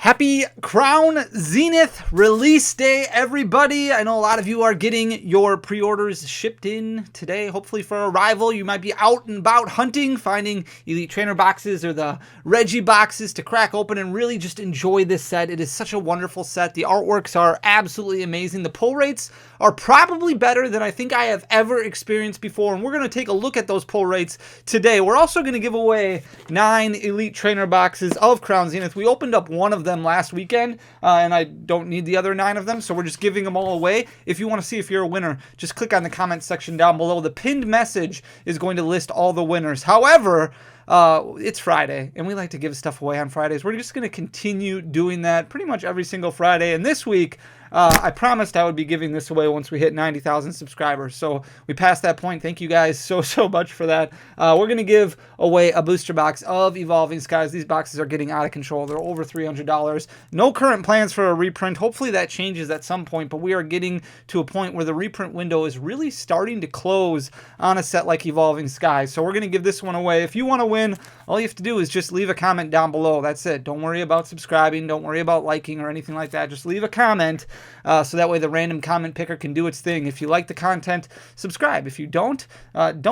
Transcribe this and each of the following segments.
Happy Crown Zenith release day, everybody. I know a lot of you are getting your pre-orders shipped in today, hopefully for arrival. You might be out and about hunting, finding Elite Trainer boxes or the Reggie boxes to crack open and really just enjoy this set. It is such a wonderful set. The artworks are absolutely amazing. The pull rates are probably better than I think I have ever experienced before, and we're going to take a look at those pull rates today. We're also going to give away 9 Elite Trainer boxes of Crown Zenith. We opened up one of them last weekend, and I don't need the other 9 of them, so we're just giving them all away. If you want to see if you're a winner, just click on the comment section down below. The pinned message is going to list all the winners. However, it's Friday, and we like to give stuff away on Fridays. We're just going to continue doing that pretty much every single Friday, and this week, I promised I would be giving this away once we hit 90,000 subscribers. So we passed that point. Thank you guys so much for that. We're going to give away a booster box of Evolving Skies. These boxes are getting out of control. They're over $300. No current plans for a reprint. Hopefully that changes at some point, but we are getting to a point where the reprint window is really starting to close on a set like Evolving Skies. So we're going to give this one away. If you want to win, all you have to do is just leave a comment down below. That's it. Don't worry about subscribing. Don't worry about liking or anything like that. Just leave a comment. So that way the random comment picker can do its thing. If you like the content, subscribe. If you don't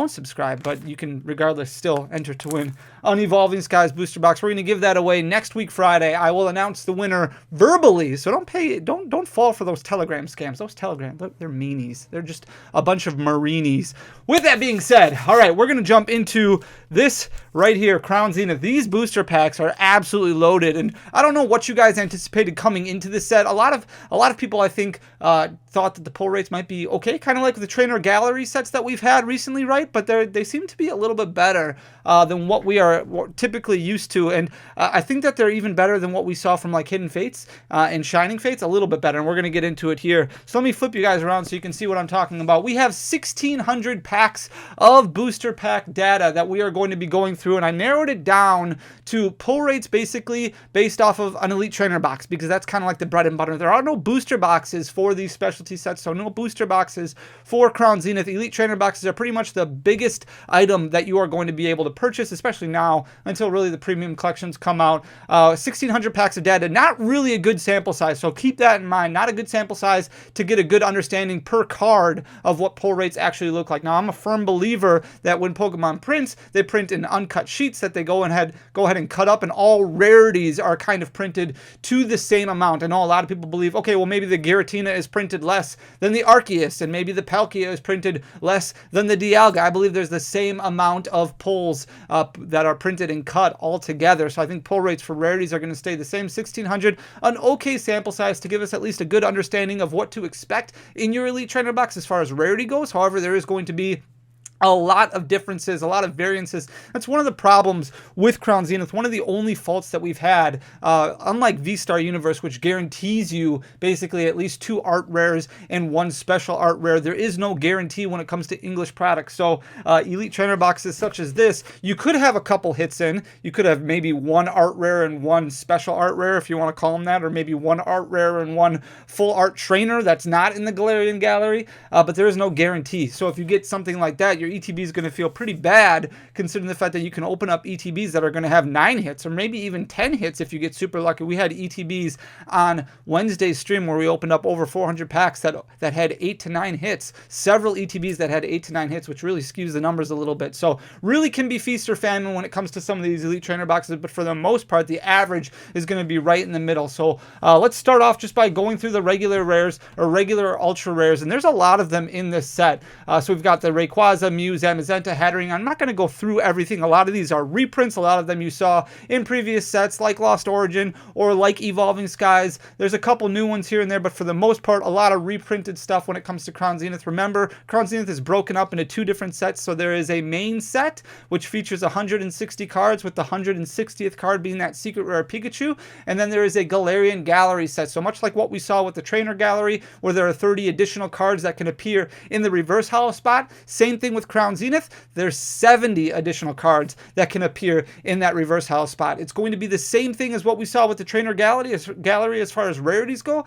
subscribe, but you can regardless still enter to win an Evolving Skies booster box. We're going to give that away next week Friday. I will announce the winner verbally, so don't fall for those Telegram scams. Those Telegram, they're meanies. They're just a bunch of marinis. With that being said, all right, we're going to jump into this right here, Crown Zenith. These booster packs are absolutely loaded, and I don't know what you guys anticipated coming into this set. A lot of people, I think, thought that the pull rates might be okay, kind of like the Trainer Gallery sets that we've had recently, right? But they seem to be a little bit better than what we are typically used to, and I think that they're even better than what we saw from like Hidden Fates and Shining Fates, a little bit better, and we're going to get into it here. So let me flip you guys around so you can see what I'm talking about. We have 1,600 packs of booster pack data that we are going to be going through, and I narrowed it down to pull rates basically based off of an Elite Trainer box, because that's kind of like the bread and butter. There are no booster boxes for these specialty sets, so no booster boxes for Crown Zenith. Elite Trainer boxes are pretty much the biggest item that you are going to be able to purchase, especially now until really the premium collections come out. 1,600 packs of data, not really a good sample size, so keep that in mind. Not a good sample size to get a good understanding per card of what pull rates actually look like. Now, I'm a firm believer that when Pokemon prints, they print in uncut sheets that they go ahead and cut up, and all rarities are kind of printed to the same amount. I know a lot of people believe, okay, well, maybe the Giratina is printed less than the Arceus, and maybe the Palkia is printed less than the Dialga. I believe there's the same amount of pulls that are printed and cut all together. So I think pull rates for rarities are going to stay the same. 1,600, an okay sample size to give us at least a good understanding of what to expect in your Elite Trainer box as far as rarity goes. However, there is going to be a lot of differences, a lot of variances. That's one of the problems with Crown Zenith. One of the only faults that we've had, unlike V-Star Universe, which guarantees you basically at least 2 art rares and 1 special art rare, there is no guarantee when it comes to English products. So Elite Trainer boxes such as this, you could have a couple hits in. You could have maybe 1 art rare and 1 special art rare, if you want to call them that, or maybe 1 art rare and 1 full art trainer that's not in the Galarian Gallery, but there is no guarantee. So if you get something like that, your ETB is going to feel pretty bad, considering the fact that you can open up ETBs that are going to have 9 hits or maybe even 10 hits if you get super lucky. We had ETBs on Wednesday's stream where we opened up over 400 packs that had 8 to 9 hits. Several ETBs that had 8 to 9 hits, which really skews the numbers a little bit. So really can be feast or famine when it comes to some of these Elite Trainer boxes, but for the most part, the average is going to be right in the middle. So let's start off just by going through the regular rares or regular ultra rares, and there's a lot of them in this set. So we've got the Rayquaza, Mew, Zamazenta, Hatterene. I'm not going to go through everything. A lot of these are reprints. A lot of them you saw in previous sets like Lost Origin or like Evolving Skies. There's a couple new ones here and there, but for the most part, a lot of reprinted stuff when it comes to Crown Zenith. Remember, Crown Zenith is broken up into 2 different sets. So there is a main set, which features 160 cards, with the 160th card being that secret rare Pikachu. And then there is a Galarian Gallery set. So much like what we saw with the Trainer Gallery, where there are 30 additional cards that can appear in the reverse hollow spot, same thing with with Crown Zenith, there's 70 additional cards that can appear in that reverse holo spot. It's going to be the same thing as what we saw with the Trainer Gallery as far as rarities go.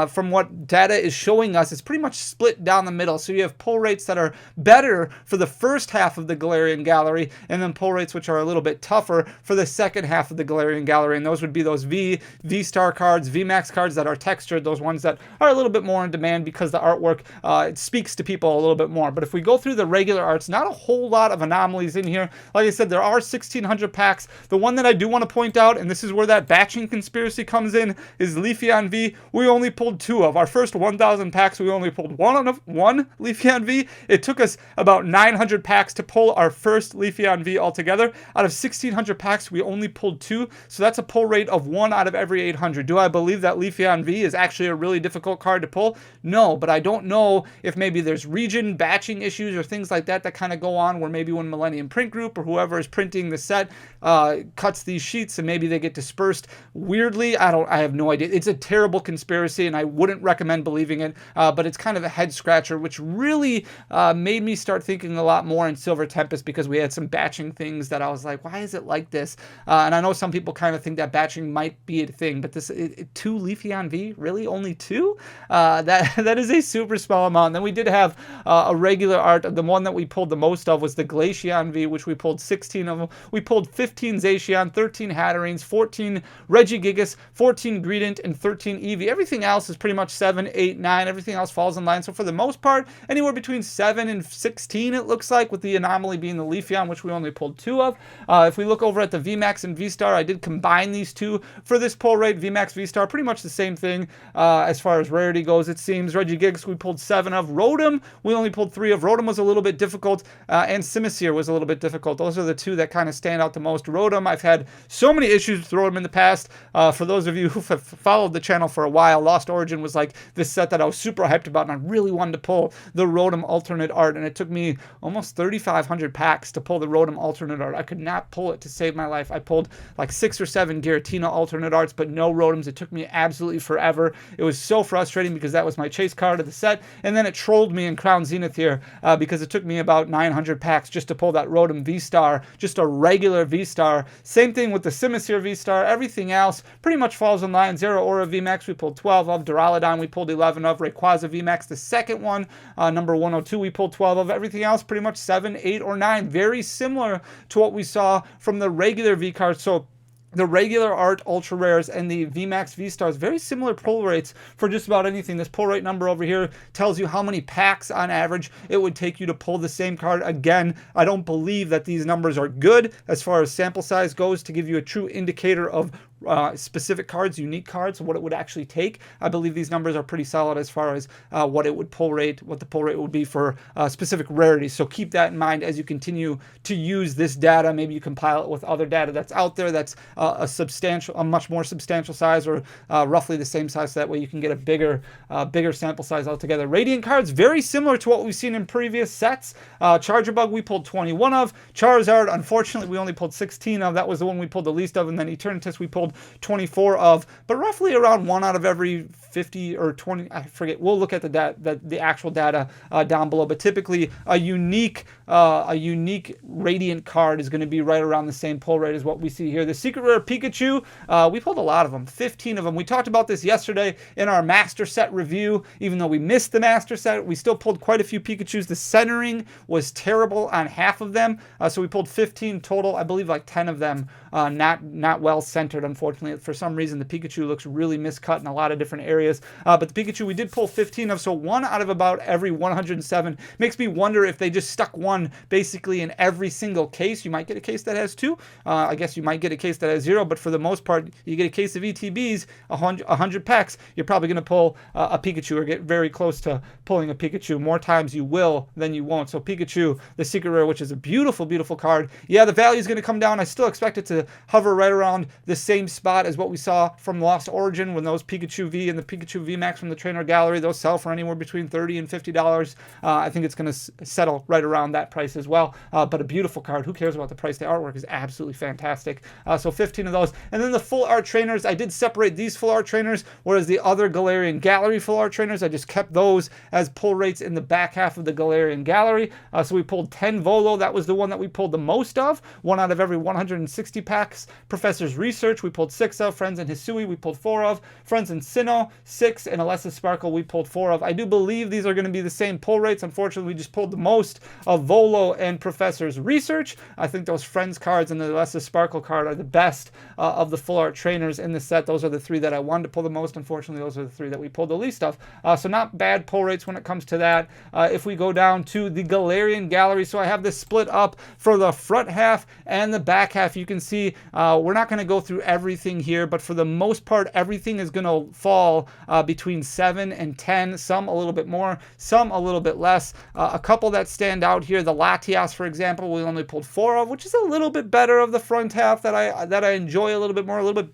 From what data is showing us, it's pretty much split down the middle. So you have pull rates that are better for the first half of the Galarian Gallery, and then pull rates which are a little bit tougher for the second half of the Galarian Gallery. And those would be those V-Star cards, VMAX cards that are textured, those ones that are a little bit more in demand because the artwork, it speaks to people a little bit more. But if we go through the regular arts, not a whole lot of anomalies in here. Like I said, there are 1,600 packs. The one that I do want to point out, and this is where that batching conspiracy comes in, is Leafeon V. We only pulled 2 of. Our first 1,000 packs, we only pulled one Leafeon V. It took us about 900 packs to pull our first Leafeon V altogether. Out of 1,600 packs, we only pulled 2. So that's a pull rate of 1 out of every 800. Do I believe that Leafeon V is actually a really difficult card to pull? No, but I don't know if maybe there's region batching issues or things like that kind of go on, where maybe when Millennium Print Group or whoever is printing the set cuts these sheets and maybe they get dispersed weirdly. I have no idea. It's a terrible conspiracy and I wouldn't recommend believing it, but it's kind of a head scratcher, which really made me start thinking a lot more in Silver Tempest, because we had some batching things that I was like, why is it like this? And I know some people kind of think that batching might be a thing, but this 2 Leafeon V, really only 2? That is a super small amount. Then we did have a regular art. The one that we pulled the most of was the Glaceon V, which we pulled 16 of them. We pulled 15 Zacian, 13 Hatterines, 14 Regigigas, 14 Greedent, and 13 Eevee. Everything else is pretty much 7, 8, 9. Everything else falls in line. So for the most part, anywhere between 7 and 16, it looks like, with the anomaly being the Leafeon, which we only pulled 2 of. If we look over at the VMAX and V-Star, I did combine these two for this pull rate. VMAX, V-Star, pretty much the same thing as far as rarity goes, it seems. Regigigas, we pulled 7 of. Rotom, we only pulled 3 of. Rotom was a little bit difficult, and Simisear was a little bit difficult. Those are the 2 that kind of stand out the most. Rotom, I've had so many issues with Rotom in the past. For those of you who have followed the channel for a while, Lost Origin was like this set that I was super hyped about, and I really wanted to pull the Rotom alternate art, and it took me almost 3,500 packs to pull the Rotom alternate art. I could not pull it to save my life. I pulled like 6 or 7 Giratina alternate arts, but no Rotoms. It took me absolutely forever. It was so frustrating because that was my chase card of the set, and then it trolled me in Crown Zenith here because it took me about 900 packs just to pull that Rotom V-Star, just a regular V-Star. Same thing with the Simisear V-Star. Everything else pretty much falls in line. Zeraora VMAX, we pulled 12 of. Duraludon, we pulled 11 of. Rayquaza VMAX, the second one, number 102, we pulled 12 of. Everything else pretty much 7, 8, or 9. Very similar to what we saw from the regular V cards. So the regular art ultra rares and the VMAX V-Stars, very similar pull rates for just about anything. This pull rate number over here tells you how many packs on average it would take you to pull the same card. Again, I don't believe that these numbers are good as far as sample size goes to give you a true indicator of specific cards, unique cards, what it would actually take. I believe these numbers are pretty solid as far as what it would pull rate, what the pull rate would be for specific rarities. So keep that in mind as you continue to use this data. Maybe you compile it with other data that's out there that's a much more substantial size, or roughly the same size, so that way you can get a bigger sample size altogether. Radiant cards, very similar to what we've seen in previous sets. Chargerbug, we pulled 21 of. Charizard, unfortunately, we only pulled 16 of. That was the one we pulled the least of, and then Eternatus, we pulled 24 of, but roughly around 1 out of every 50 or 20, I forget. We'll look at the actual data down below, but typically a unique Radiant card is going to be right around the same pull rate as what we see here. The Secret Rare Pikachu, we pulled a lot of them, 15 of them. We talked about this yesterday in our Master Set review. Even though we missed the Master Set, we still pulled quite a few Pikachus. The centering was terrible on half of them, so we pulled 15 total. I believe like 10 of them not well centered, unfortunately. For some reason, the Pikachu looks really miscut in a lot of different areas. But the Pikachu we did pull 15 of, so 1 out of about every 107. Makes me wonder if they just stuck 1 basically in every single case. You might get a case that has 2. I guess you might get a case that has 0, but for the most part, you get a case of ETBs, 100 packs, you're probably going to pull a Pikachu or get very close to pulling a Pikachu. More times you will than you won't. So Pikachu, the Secret Rare, which is a beautiful, beautiful card. Yeah, the value is going to come down. I still expect it to to hover right around the same spot as what we saw from Lost Origin when those Pikachu V and the Pikachu VMAX from the Trainer Gallery, those sell for anywhere between $30 and $50. I think it's going to settle right around that price as well. But a beautiful card. Who cares about the price? The artwork is absolutely fantastic. So 15 of those. And then the full art trainers, I did separate these full art trainers, whereas the other Galarian Gallery full art trainers, I just kept those as pull rates in the back half of the Galarian Gallery. So we pulled 10 Volo. That was the one that we pulled the most of. 1 out of every 160 packs. Professor's Research, we pulled 6 of. Friends and Hisui, we pulled 4 of. Friends and Sinnoh, 6. And Alessa Sparkle, we pulled 4 of. I do believe these are going to be the same pull rates. Unfortunately, we just pulled the most of Volo and Professor's Research. I think those Friends cards and the Alessa Sparkle card are the best of the full art trainers in the set. Those are the 3 that I wanted to pull the most. Unfortunately, those are the 3 that we pulled the least of. So not bad pull rates when it comes to that. If we go down to the Galarian Gallery, so I have this split up for the front half and the back half. You can see we're not going to go through everything here, but for the most part, everything is going to fall between 7 and 10. Some a little bit more, some a little bit less. A couple that stand out here, the Latias, for example, we only pulled 4 of, which is a little bit better of the front half that I enjoy a little bit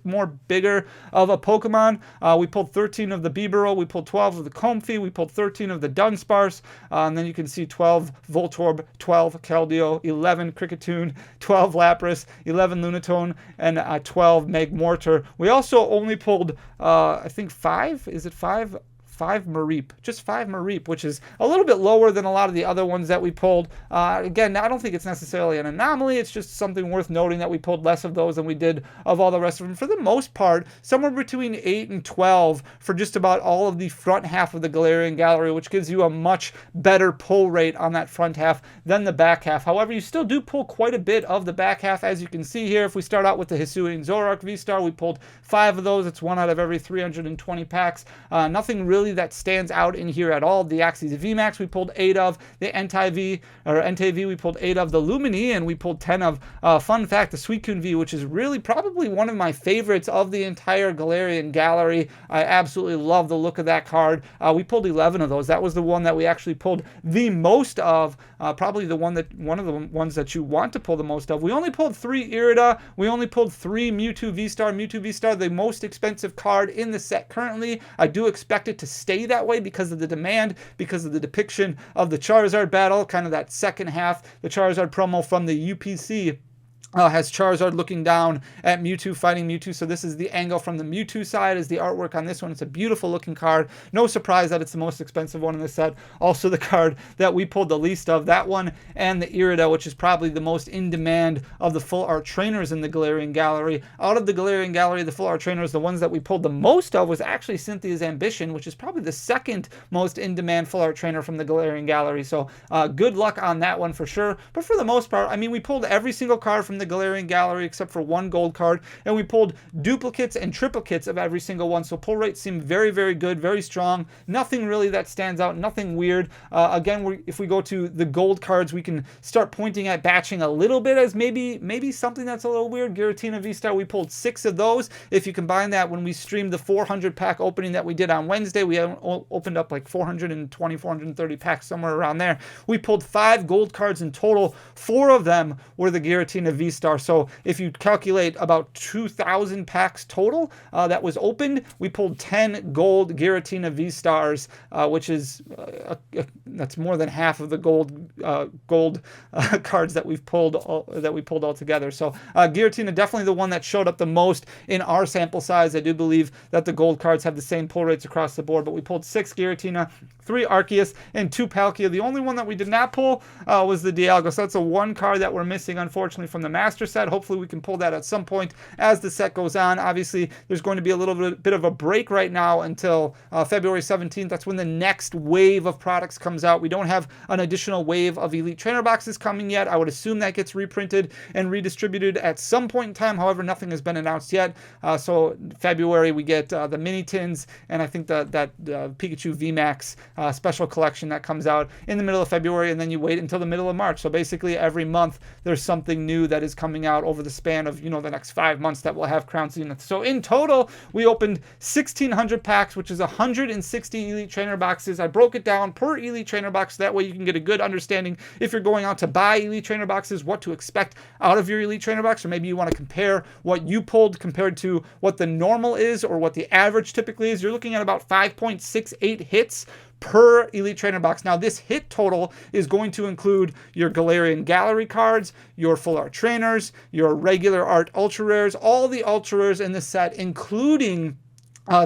more bigger of a Pokemon. We pulled 13 of the Bibarel, we pulled 12 of the Comfey, we pulled 13 of the Dunsparce, and then you can see 12 Voltorb, 12 Keldeo, 11 Kricketune, 12 Lapras, 11 Lunatone, and 12 Magmortar. We also only pulled, I think 5? Is it 5? 5 Mareep, just 5 Mareep, which is a little bit lower than a lot of the other ones that we pulled. Again, I don't think it's necessarily an anomaly. It's just something worth noting that we pulled less of those than we did of all the rest of them. For the most part, somewhere between 8 and 12 for just about all of the front half of the Galarian Gallery, which gives you a much better pull rate on that front half than the back half. However, you still do pull quite a bit of the back half, as you can see here. If we start out with the Hisui and Zoroark V-Star, we pulled 5 of those. It's 1 out of every 320 packs. Nothing really that stands out in here at all. The Axis VMAX we pulled 8 of. The Entei-V we pulled 8 of. The Lumineon we pulled 10 of. Fun fact, the Suicune V, which is really probably one of my favorites of the entire Galarian Gallery. I absolutely love the look of that card. We pulled 11 of those. That was the one that we actually pulled the most of. Probably one of the ones that you want to pull the most of. We only pulled 3 Irida. We only pulled 3 Mewtwo V-Star. Mewtwo V-Star, the most expensive card in the set currently. I do expect it to stay that way because of the demand, because of the depiction of the Charizard battle, kind of that second half. The Charizard promo from the UPC has Charizard looking down at Mewtwo, fighting Mewtwo. So this is the angle from the Mewtwo side, is the artwork on this one. It's a beautiful looking card. No surprise that it's the most expensive one in the set. Also the card that we pulled the least of, that one, and the Irida, which is probably the most in demand of the full art trainers in the Galarian Gallery. Out of the Galarian Gallery, the full art trainers, the ones that we pulled the most of was actually Cynthia's Ambition, which is probably the second most in demand full art trainer from the Galarian Gallery. So good luck on that one for sure. But for the most part, I mean, we pulled every single card from the Galarian Gallery except for 1 gold card, and we pulled duplicates and triplicates of every single one. So pull rates seem very, very good, very strong. Nothing really that stands out, nothing weird. Again, if we go to the gold cards, we can start pointing at batching a little bit as maybe something that's a little weird. Giratina V-Star, we pulled 6 of those. If you combine that, when we streamed the 400 pack opening that we did on Wednesday, we opened up like 420, 430 packs, somewhere around there. We pulled 5 gold cards in total. 4 of them were the Giratina V-Star. So if you calculate about 2,000 packs total that was opened, we pulled 10 gold Giratina V-Stars, which is that's more than half of the gold cards that we pulled all together. So Giratina definitely the one that showed up the most in our sample size. I do believe that the gold cards have the same pull rates across the board, but we pulled 6 Giratina, 3 Arceus, and 2 Palkia. The only one that we did not pull was the Dialga. So that's a 1 card that we're missing, unfortunately, from the Master set. Hopefully we can pull that at some point as the set goes on. Obviously, there's going to be a little bit of a break right now until February 17th. That's when the next wave of products comes out. We don't have an additional wave of Elite Trainer boxes coming yet. I would assume that gets reprinted and redistributed at some point in time. However, nothing has been announced yet. So February we get the mini tins, and I think that Pikachu VMAX special collection that comes out in the middle of February, and then you wait until the middle of March. So basically every month there's something new that is coming out over the span of, the next 5 months that we'll have Crown Zenith. So in total, we opened 1,600 packs, which is 160 Elite Trainer boxes. I broke it down per Elite Trainer box. That way you can get a good understanding if you're going out to buy Elite Trainer boxes, what to expect out of your Elite Trainer box, or maybe you want to compare what you pulled compared to what the normal is or what the average typically is. You're looking at about 5.68 hits per Elite Trainer box. Now, this hit total is going to include your Galarian Gallery cards, your full art trainers, your regular art ultra rares, all the ultra rares in the set, including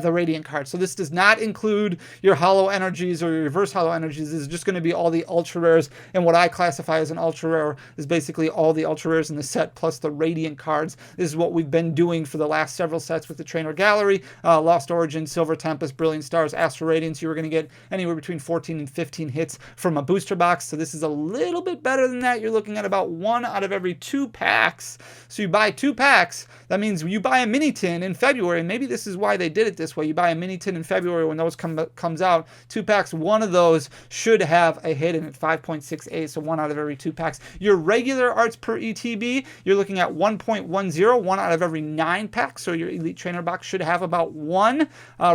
the Radiant card. So this does not include your Hollow Energies or your Reverse Hollow Energies. This is just going to be all the Ultra Rares, and what I classify as an Ultra Rare is basically all the Ultra Rares in the set plus the Radiant cards. This is what we've been doing for the last several sets with the Trainer Gallery, Lost Origin, Silver Tempest, Brilliant Stars, Astral Radiance. You were going to get anywhere between 14 and 15 hits from a booster box, so this is a little bit better than that. You're looking at about 1 out of every 2 packs. So you buy 2 packs, that means you buy a mini tin in February, and maybe this is why they did it this way. You buy a mini tin in February when those comes out, 2 packs, 1 of those should have a hit in it, 5.68, so 1 out of every 2 packs. Your regular arts per ETB, you're looking at 1.10, 1 out of every 9 packs, so your Elite Trainer box should have about 1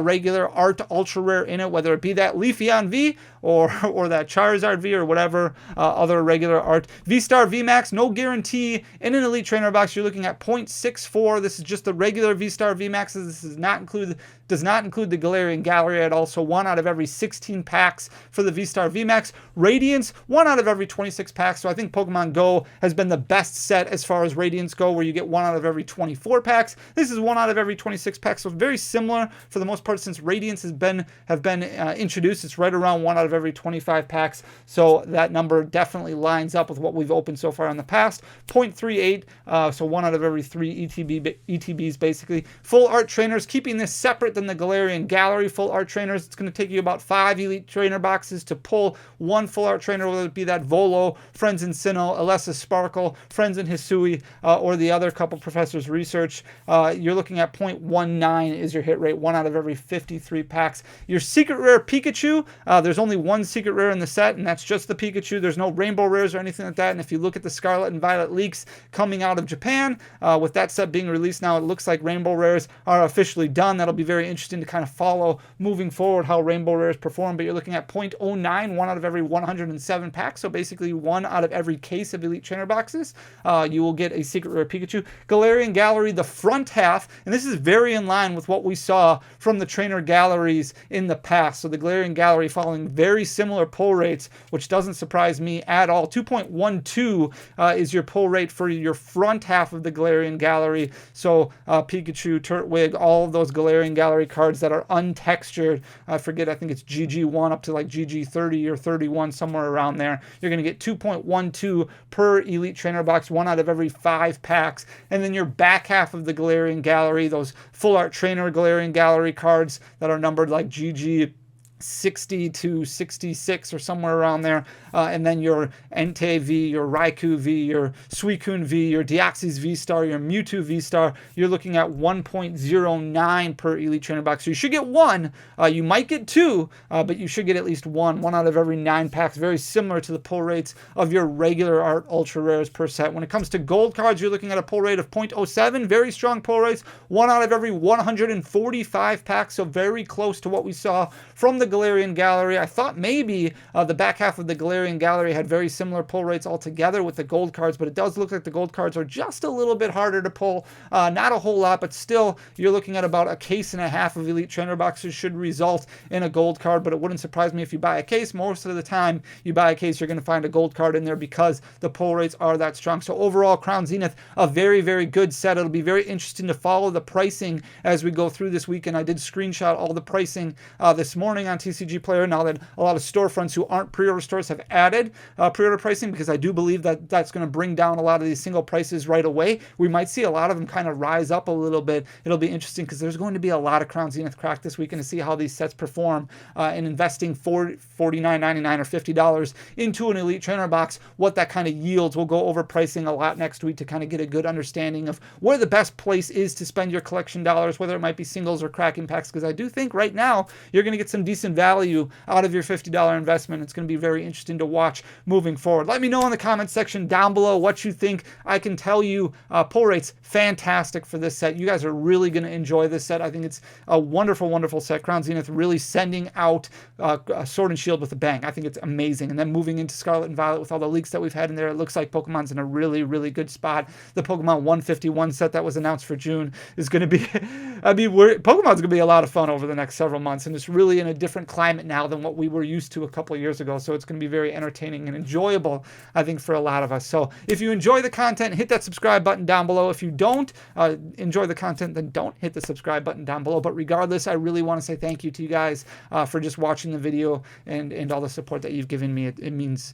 regular art ultra rare in it, whether it be that Leafeon V or that Charizard V or whatever other regular art. V-Star VMAX, no guarantee in an Elite Trainer box. You're looking at 0.64. This is just the regular V-Star VMAXs. This does not include the Galarian Gallery at all. So 1 out of every 16 packs for the V-Star VMAX. Radiance, 1 out of every 26 packs. So I think Pokemon Go has been the best set as far as Radiance go, where you get 1 out of every 24 packs. This is 1 out of every 26 packs. So very similar for the most part since Radiance have been introduced. It's right around 1 out of every 25 packs. So that number definitely lines up with what we've opened so far in the past. 0.38, so 1 out of every 3 ETBs basically. Full art trainers, keeping this separate than the Galarian Gallery. Full art trainers, it's going to take you about 5 Elite Trainer boxes to pull 1 full art trainer, whether it be that Volo, Friends in Sinnoh, Alessa Sparkle, Friends in Hisui, or the other couple professors' research. You're looking at 0.19 is your hit rate, 1 out of every 53 packs. Your secret rare Pikachu, there's only 1 secret rare in the set, and that's just the Pikachu. There's no rainbow rares or anything like that. And if you look at the Scarlet and Violet leaks coming out of Japan, with that set being released now, it looks like rainbow rares are officially done. That'll be very interesting to kind of follow moving forward how rainbow rares perform. But you're looking at 0.09, 1 out of every 107 packs. So basically 1 out of every case of Elite Trainer boxes, you will get a secret rare Pikachu. Galarian Gallery, the front half, and this is very in line with what we saw from the Trainer Galleries in the past. So the Galarian Gallery following very similar pull rates, which doesn't surprise me at all. 2.12 is your pull rate for your front half of the Galarian Gallery. So Pikachu, Turtwig, all of those Galarian Gallery cards that are untextured. I forget, I think it's GG1 up to like GG30 or 31, somewhere around there. You're going to get 2.12 per Elite Trainer box, 1 out of every 5 packs. And then your back half of the Galarian Gallery, those full art trainer Galarian Gallery cards that are numbered like GG 60 to 66 or somewhere around there, and then your Entei V, your Raikou V, your Suicune V, your Deoxys V-Star, your Mewtwo V-Star, you're looking at 1.09 per Elite Trainer box. So you should get 1, you might get 2, but you should get at least 1 out of every 9 packs, very similar to the pull rates of your regular art ultra rares per set. When it comes to gold cards, you're looking at a pull rate of 0.07, very strong pull rates, 1 out of every 145 packs, so very close to what we saw from the Galarian Gallery. I thought maybe the back half of the Galarian Gallery had very similar pull rates altogether with the gold cards, but it does look like the gold cards are just a little bit harder to pull. Not a whole lot, but still you're looking at about a case and a half of Elite Trainer boxes should result in a gold card, but it wouldn't surprise me if you buy a case. Most of the time you buy a case, you're going to find a gold card in there because the pull rates are that strong. So overall, Crown Zenith, a very, very good set. It'll be very interesting to follow the pricing as we go through this weekend. I did screenshot all the pricing this morning on TCG Player, now that a lot of storefronts who aren't pre-order stores have added pre-order pricing, because I do believe that that's going to bring down a lot of these single prices right away. We might see a lot of them kind of rise up a little bit. It'll be interesting because there's going to be a lot of Crown Zenith crack this weekend to see how these sets perform, and investing $49.99 or $50 into an Elite Trainer box, what that kind of yields. We'll go over pricing a lot next week to kind of get a good understanding of where the best place is to spend your collection dollars, whether it might be singles or cracking packs, because I do think right now you're going to get some decent decent value out of your $50 investment. It's going to be very interesting to watch moving forward. Let me know in the comment section down below what you think. I can tell you pull rate's fantastic for this set. You guys are really going to enjoy this set. I think it's a wonderful, wonderful set. Crown Zenith really sending out Sword and Shield with a bang. I think it's amazing. And then moving into Scarlet and Violet with all the leaks that we've had in there, it looks like Pokemon's in a really, really good spot. The Pokemon 151 set that was announced for June is going to be, Pokemon's going to be a lot of fun over the next several months. And it's really in a different climate now than what we were used to a couple of years ago. So it's going to be very entertaining and enjoyable, I think, for a lot of us. So if you enjoy the content, hit that subscribe button down below. If you don't enjoy the content, then don't hit the subscribe button down below. But regardless, I really want to say thank you to you guys for just watching the video and all the support that you've given me. It means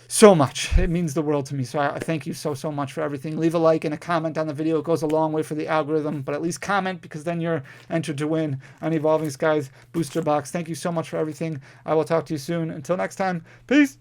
so much. It means the world to me. So I thank you so much for everything. Leave a like and a comment on the video. It goes a long way for the algorithm, but at least comment, because then you're entered to win an Evolving Skies booster box. Thank you so much for everything. I will talk to you soon. Until next time, peace.